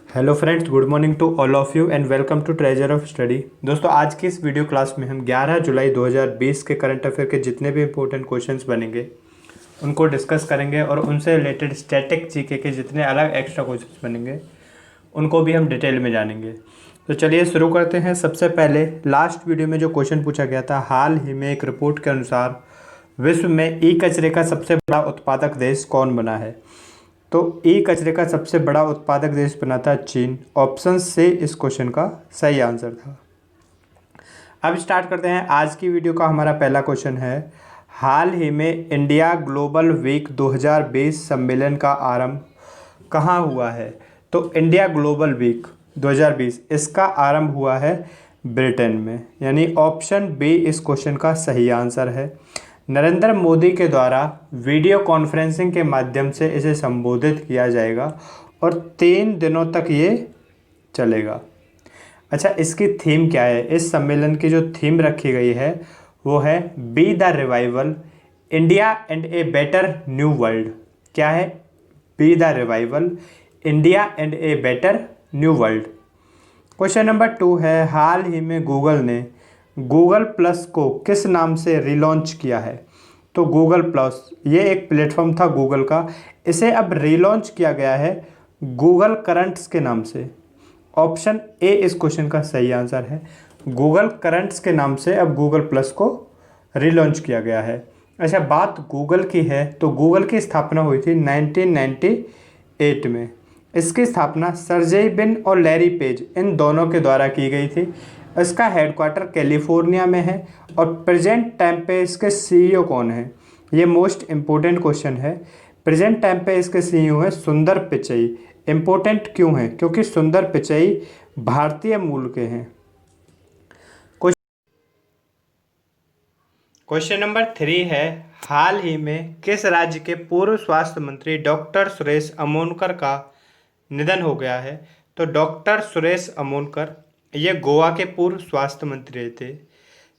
Hello friends, good morning to all of you and welcome to treasure of study. दोस्तों, आज की इस video class में हम 11 जुलाई 2020 के करंट अफेयर के जितने भी इंपॉर्टेंट क्वेश्चंस बनेंगे उनको डिस्कस करेंगे और उनसे रिलेटेड स्टैटिक जीके के जितने अलग एक्स्ट्रा क्वेश्चंस बनेंगे उनको भी हम डिटेल में जानेंगे। तो चलिए शुरू करते हैं। सबसे पहले लास्ट वीडियो में जो क्वेश्चन पूछा गया था, हाल ही में एक रिपोर्ट के अनुसार विश्व में ई कचरे का सबसे बड़ा उत्पादक देश कौन बना है? तो ई कचरे का सबसे बड़ा उत्पादक देश बना था चीन। ऑप्शन से इस क्वेश्चन का सही आंसर था। अब स्टार्ट करते हैं आज की वीडियो का। हमारा पहला क्वेश्चन है, हाल ही में इंडिया ग्लोबल वीक 2020 सम्मेलन का आरंभ कहाँ हुआ है? तो इंडिया ग्लोबल वीक 2020 इसका आरंभ हुआ है ब्रिटेन में, यानी ऑप्शन बी इस क्वेश्चन का सही आंसर है। नरेंद्र मोदी के द्वारा वीडियो कॉन्फ्रेंसिंग के माध्यम से इसे संबोधित किया जाएगा और 3 दिनों तक ये चलेगा। अच्छा, इसकी थीम क्या है? इस सम्मेलन की जो थीम रखी गई है वो है be the revival India and a better new world. क्या है? Be the revival India and a better new world. Question number 2 है, हाल ही में गूगल ने गूगल प्लस को किस नाम से रिलॉन्च किया है? तो गूगल प्लस ये एक प्लेटफॉर्म था गूगल का, इसे अब रिलॉन्च किया गया है गूगल करंट्स के नाम से। ऑप्शन ए इस क्वेश्चन का सही आंसर है। गूगल करंट्स के नाम से अब गूगल प्लस को रिलॉन्च किया गया है। अच्छा, बात गूगल की है तो गूगल की स्थापना हुई थी 1998 में। इसकी स्थापना सर्जेई बिन और लैरी पेज इन दोनों के द्वारा की गई थी। इसका हेडक्वार्टर कैलिफोर्निया में है और प्रेजेंट टाइम पे इसके सीईओ कौन है? ये मोस्ट इम्पोर्टेंट क्वेश्चन है। प्रेजेंट टाइम पे इसके सीईओ है सुंदर पिचई। इम्पोर्टेंट क्यों है? क्योंकि सुंदर पिचई भारतीय मूल के हैं। क्वेश्चन नंबर 3 है, हाल ही में किस राज्य के पूर्व स्वास्थ्य मंत्री डॉक्टर सुरेश अमोनकर का निधन हो गया है? तो डॉक्टर सुरेश अमोनकर ये गोवा के पूर्व स्वास्थ्य मंत्री रहे थे।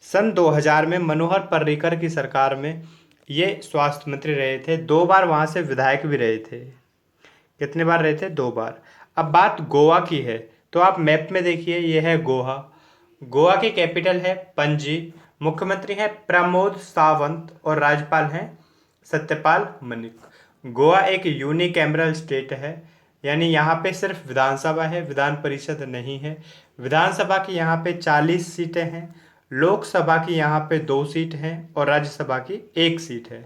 सन 2000 में मनोहर पर्रिकर की सरकार में ये स्वास्थ्य मंत्री रहे थे। 2 बार वहाँ से विधायक भी रहे थे। कितने बार रहे थे? 2 बार। अब बात गोवा की है तो आप मैप में देखिए, ये है गोवा। गोवा की कैपिटल है पणजी। मुख्यमंत्री हैं प्रमोद सावंत और राज्यपाल हैं सत्यपाल मलिक। गोवा एक यूनिकैमरल स्टेट है, यानी यहाँ पे सिर्फ विधानसभा है, विधान परिषद नहीं है। विधानसभा की यहाँ पे 40 सीटें हैं, लोकसभा की यहाँ पे 2 सीट हैं और राज्यसभा की 1 सीट है।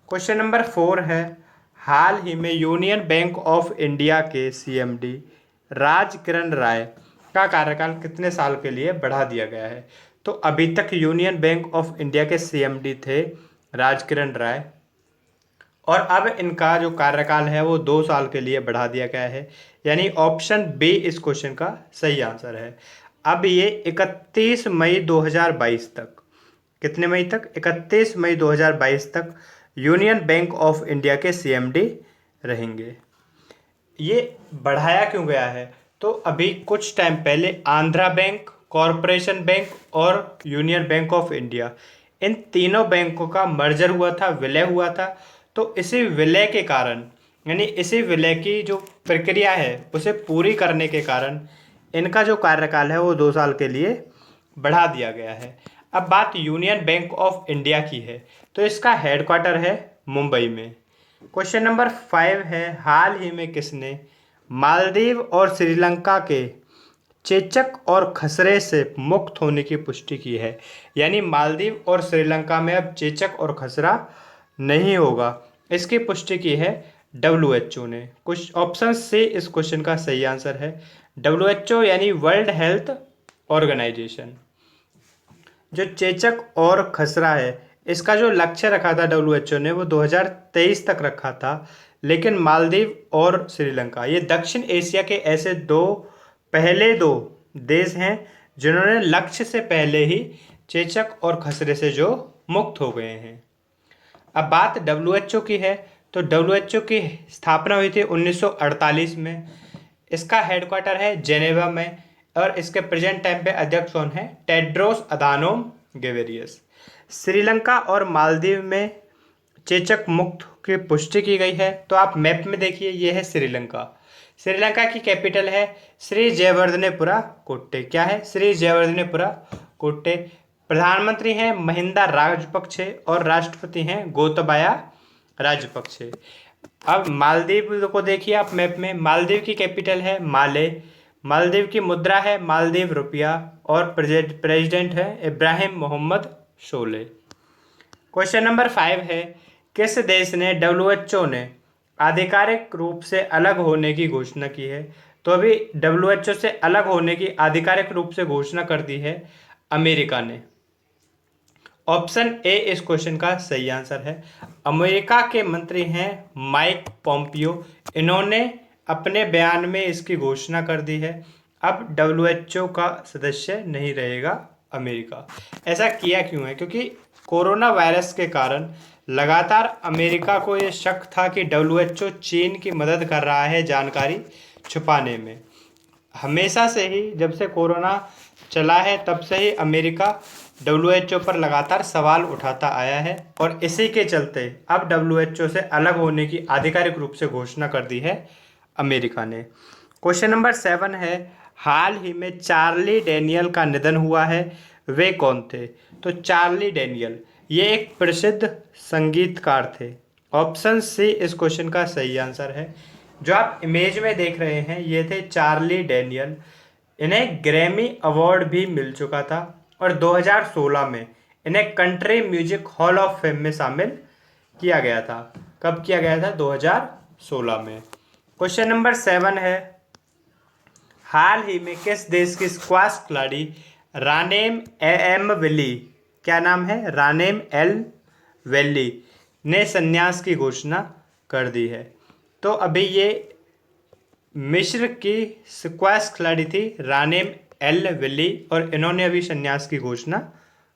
क्वेश्चन नंबर 4 है, हाल ही में यूनियन बैंक ऑफ इंडिया के सीएमडी राजकिरण राय का कार्यकाल कितने साल के लिए बढ़ा दिया गया है? तो अभी तक यूनियन बैंक ऑफ इंडिया के सीएमडी थे राजकिरण राय और अब इनका जो कार्यकाल है वो 2 साल के लिए बढ़ा दिया गया है, यानी ऑप्शन बी इस क्वेश्चन का सही आंसर है। अब ये 31 मई 2022 तक, कितने मई तक? 31 मई 2022 तक यूनियन बैंक ऑफ इंडिया के सीएमडी रहेंगे। ये बढ़ाया क्यों गया है? तो अभी कुछ टाइम पहले आंध्रा बैंक, कॉरपोरेशन बैंक और यूनियन बैंक ऑफ इंडिया, इन तीनों बैंकों का मर्जर हुआ था, विलय हुआ था। तो इसी विलय के कारण, यानी इसी विलय की जो प्रक्रिया है उसे पूरी करने के कारण इनका जो कार्यकाल है वो 2 साल के लिए बढ़ा दिया गया है। अब बात यूनियन बैंक ऑफ इंडिया की है तो इसका हेडक्वार्टर है मुंबई में। क्वेश्चन नंबर 5 है, हाल ही में किसने मालदीव और श्रीलंका के चेचक और खसरे से मुक्त होने की पुष्टि की है? यानी मालदीव और श्रीलंका में अब चेचक और खसरा नहीं होगा, इसकी पुष्टि की है WHO ने। कुछ ऑप्शन से इस क्वेश्चन का सही आंसर है। WHO यानी वर्ल्ड हेल्थ ऑर्गेनाइजेशन। जो चेचक और खसरा है इसका जो लक्ष्य रखा था WHO ने वो 2023 तक रखा था, लेकिन मालदीव और श्रीलंका ये दक्षिण एशिया के ऐसे पहले दो देश हैं जिन्होंने लक्ष्य से पहले ही चेचक और खसरे से जो मुक्त हो गए हैं। अब बात WHO की है तो WHO की स्थापना हुई थी 1948 में। इसका हेडक्वार्टर है जेनेवा में और इसके प्रेजेंट टाइम पे अध्यक्ष कौन है? Tedros Adhanom Ghebreyesus. श्रीलंका और मालदीव में चेचक मुक्त की पुष्टि की गई है? तो आप मैप में देखिए, ये है श्रीलंका। श्रीलंका की कैपिटल है श्री जयवर्धनेपुरा कोट्टे। क्या है? श्री जयवर्धनेपुरा कोट्टे। प्रधानमंत्री हैं महिंदा राजपक्षे और राष्ट्रपति हैं गोतबाया राजपक्षे। अब मालदीव को देखिए आप मैप में, मालदीव की कैपिटल है माले। मालदीव की मुद्रा है मालदीव रुपया और प्रेसिडेंट है इब्राहिम मोहम्मद शोले। क्वेश्चन नंबर 5 है, किस देश ने WHO ने आधिकारिक रूप से अलग होने की घोषणा की है? तो अभी WHO से अलग होने की आधिकारिक रूप से घोषणा कर दी है अमेरिका ने। ऑप्शन ए इस क्वेश्चन का सही आंसर है। अमेरिका के मंत्री हैं माइक पोम्पियो। इन्होंने अपने बयान में इसकी घोषणा कर दी है। अब WHO का सदस्य नहीं रहेगा अमेरिका। ऐसा किया क्यों है? क्योंकि कोरोना वायरस के कारण लगातार अमेरिका को ये शक था कि WHO चीन की मदद कर रहा है जानकारी छुपाने में। हमेशा से ही, जब से कोरोना चला है तब से ही अमेरिका WHO पर लगातार सवाल उठाता आया है और इसी के चलते अब WHO से अलग होने की आधिकारिक रूप से घोषणा कर दी है अमेरिका ने। क्वेश्चन नंबर 7 है, हाल ही में चार्ली डैनियल का निधन हुआ है, वे कौन थे? तो चार्ली डैनियल ये एक प्रसिद्ध संगीतकार थे। ऑप्शन सी इस क्वेश्चन का सही आंसर है। जो आप इमेज में देख रहे हैं ये थे चार्ली डैनियल। इन्हें ग्रैमी अवार्ड भी मिल चुका था और 2016 में इन्हें country music hall of fame में शामिल किया गया था। कब किया गया था? 2016 में। क्वेश्चन नंबर 7 है, हाल ही में किस देश की स्क्वाश खिलाड़ी रानेम एम वेली, क्या नाम है? रानेम एल वेली ने संन्यास की घोषणा कर दी है? तो अभी ये मिस्र की स्क्वाश खिलाड़ी थी रानेम एल वेली और इन्होंने अभी संन्यास की घोषणा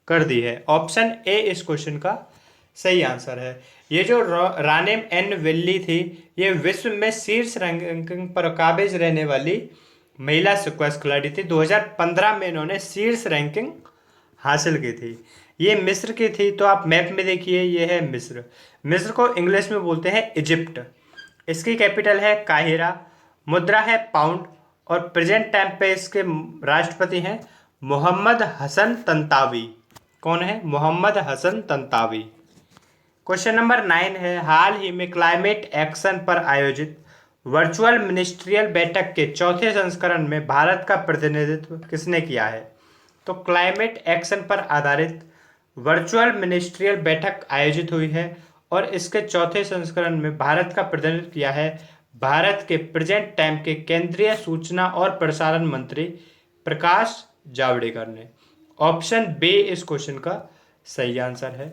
कर दी है। ऑप्शन ए इस क्वेश्चन का सही आंसर है। ये जो रानेम एन वेली थी ये विश्व में शीर्ष रैंकिंग पर काबिज रहने वाली महिला स्क्वैश खिलाड़ी थी। 2015 में इन्होंने शीर्ष रैंकिंग हासिल की थी। ये मिस्र की थी। तो आप मैप में देखिए, ये है मिस्र। मिस्र को इंग्लिश में बोलते हैं इजिप्ट। इसकी कैपिटल है काहिरा, मुद्रा है पाउंड और प्रेजेंट टाइम पे इसके राष्ट्रपति हैं मोहम्मद हसन तंतावी। कौन है? मोहम्मद हसन तंतावी। क्वेश्चन नंबर 9 है, हाल ही में क्लाइमेट एक्शन पर आयोजित वर्चुअल मिनिस्ट्रियल बैठक के चौथे संस्करण में भारत का प्रतिनिधित्व किसने किया है? तो क्लाइमेट एक्शन पर आधारित वर्चुअल मिनिस्ट्रियल बैठक आयोजित हुई है और इसके चौथे संस्करण में भारत का प्रतिनिधित्व किया है भारत के प्रेजेंट टाइम के केंद्रीय सूचना और प्रसारण मंत्री प्रकाश जावड़ेकर ने। ऑप्शन बी इस क्वेश्चन का सही आंसर है।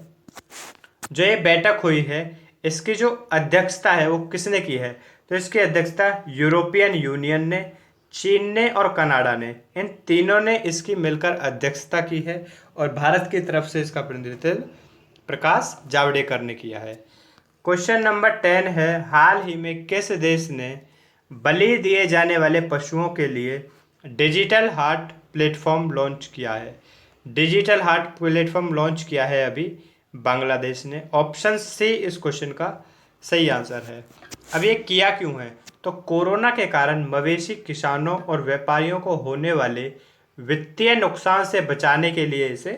जो ये बैठक हुई है इसकी जो अध्यक्षता है वो किसने की है? तो इसकी अध्यक्षता यूरोपियन यूनियन ने, चीन ने और कनाडा ने, इन तीनों ने इसकी मिलकर अध्यक्षता की है और भारत की तरफ से इसका प्रतिनिधित्व प्रकाश जावड़ेकर ने किया है। क्वेश्चन नंबर 10 है, हाल ही में किस देश ने बलि दिए जाने वाले पशुओं के लिए डिजिटल हार्ट प्लेटफॉर्म लॉन्च किया है? डिजिटल हार्ट प्लेटफॉर्म लॉन्च किया है अभी बांग्लादेश ने। ऑप्शन सी इस क्वेश्चन का सही आंसर है। अब ये किया क्यों है? तो कोरोना के कारण मवेशी किसानों और व्यापारियों को होने वाले वित्तीय नुकसान से बचाने के लिए इसे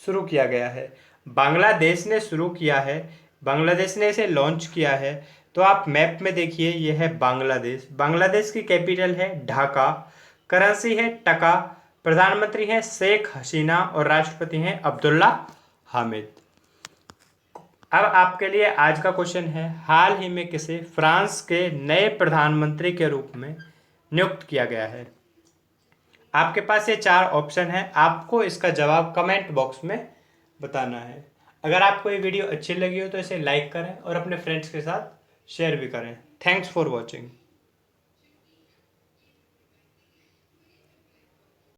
शुरू किया गया है। बांग्लादेश ने शुरू किया है, बांग्लादेश ने इसे लॉन्च किया है। तो आप मैप में देखिए, ये है बांग्लादेश। बांग्लादेश की कैपिटल है ढाका, करेंसी है टका, प्रधानमंत्री हैं शेख हसीना और राष्ट्रपति हैं अब्दुल्ला हामिद। अब आपके लिए आज का क्वेश्चन है, हाल ही में किसे फ्रांस के नए प्रधानमंत्री के रूप में नियुक्त किया गया है? आपके पास ये 4 ऑप्शन है, आपको इसका जवाब कमेंट बॉक्स में बताना है। अगर आपको ये वीडियो अच्छी लगी हो तो इसे लाइक करें और अपने फ्रेंड्स के साथ शेयर भी करें। Thanks for watching.